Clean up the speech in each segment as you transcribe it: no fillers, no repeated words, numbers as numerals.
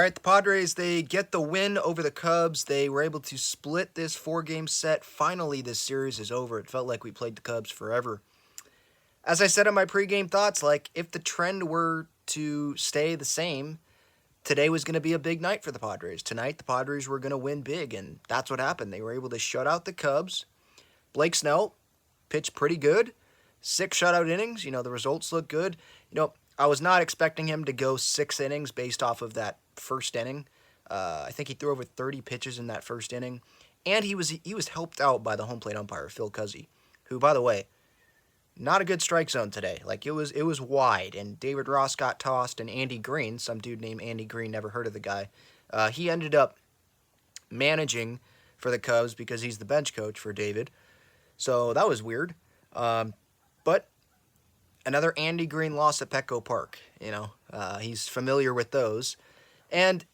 All right, the Padres, they get the win over the Cubs. They were able to split this four-game set. Finally, this series is over. It felt like we played the Cubs forever. As I said in my pregame thoughts, like, if the trend were to stay the same, today was going to be a big night for the Padres. Tonight, the Padres were going to win big, and that's what happened. They were able to shut out the Cubs. Blake Snell pitched pretty good. 6 shutout innings. The results look good. I was not expecting him to go 6 innings based off of that first inning. I think he threw over 30 pitches in that first inning. And he was helped out by the home plate umpire, Phil Cuzzy, who, by the way, not a good strike zone today. Like, it was wide, and David Ross got tossed, and Andy Green, some dude named Andy Green, never heard of the guy, he ended up managing for the Cubs because he's the bench coach for David. So that was weird. But another Andy Green loss at Petco Park. He's familiar with those. And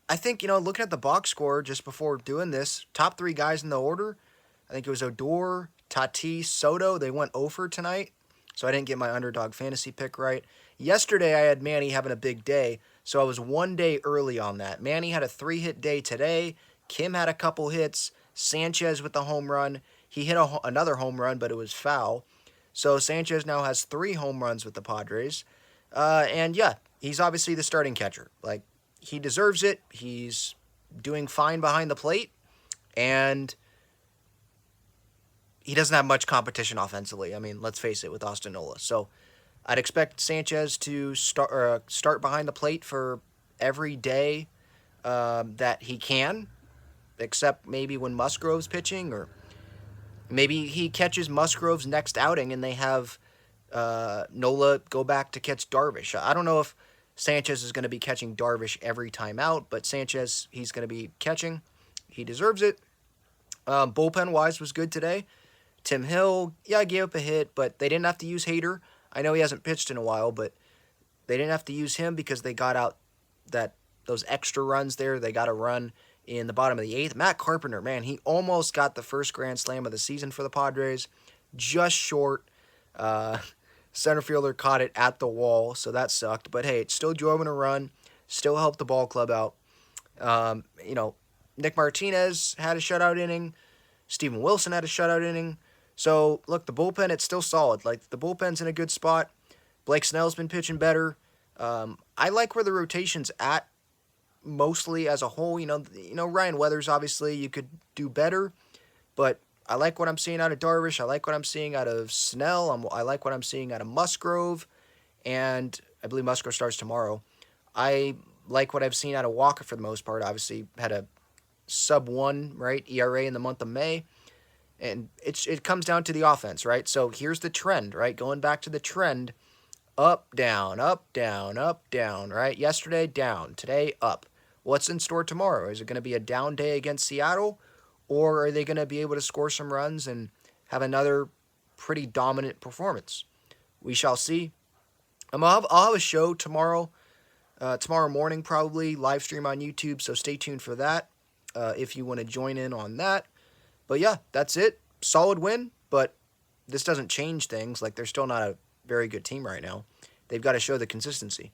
I think, looking at the box score just before doing this, top 3 guys in the order, I think it was Odor, Tatis, Soto. They went 0 tonight, so I didn't get my underdog fantasy pick right. Yesterday, I had Manny having a big day, so I was 1 day early on that. Manny had a 3-hit day today. Kim had a couple hits. Sanchez with the home run. He hit another home run, but it was foul. So Sanchez now has 3 home runs with the Padres. And yeah, he's obviously the starting catcher. Like, he deserves it. He's doing fine behind the plate. And he doesn't have much competition offensively. I mean, let's face it, with Austin Nola. So I'd expect Sanchez to start behind the plate for every day that he can, except maybe when Musgrove's pitching, or maybe he catches Musgrove's next outing and they have Nola go back to catch Darvish. I don't know if Sanchez is going to be catching Darvish every time out, but Sanchez, he's going to be catching. He deserves it. Bullpen-wise was good today. Tim Hill, yeah, gave up a hit, but they didn't have to use Hader. I know he hasn't pitched in a while, but they didn't have to use him because they got out those extra runs there. They got a run in the bottom of the 8th. Matt Carpenter, man, he almost got the first grand slam of the season for the Padres. Just short. Center fielder caught it at the wall, so that sucked. But hey, it still drove in a run, still helped the ball club out. Nick Martinez had a shutout inning. Steven Wilson had a shutout inning. So, look, the bullpen, it's still solid. Like, the bullpen's in a good spot. Blake Snell's been pitching better. I like where the rotation's at, mostly as a whole. Ryan Weathers, obviously, you could do better. But I like what I'm seeing out of Darvish. I like what I'm seeing out of Snell. I like what I'm seeing out of Musgrove. And I believe Musgrove starts tomorrow. I like what I've seen out of Walker for the most part. Obviously, had a sub-1, right, ERA in the month of May. And it comes down to the offense, right? So here's the trend, right? Going back to the trend, up, down, right? Yesterday, down. Today, up. What's in store tomorrow? Is it going to be a down day against Seattle? Or are they going to be able to score some runs and have another pretty dominant performance? We shall see. I'll have a show tomorrow morning probably, live stream on YouTube, so stay tuned for that if you want to join in on that. But yeah, that's it. Solid win, but this doesn't change things. Like, they're still not a very good team right now. They've got to show the consistency.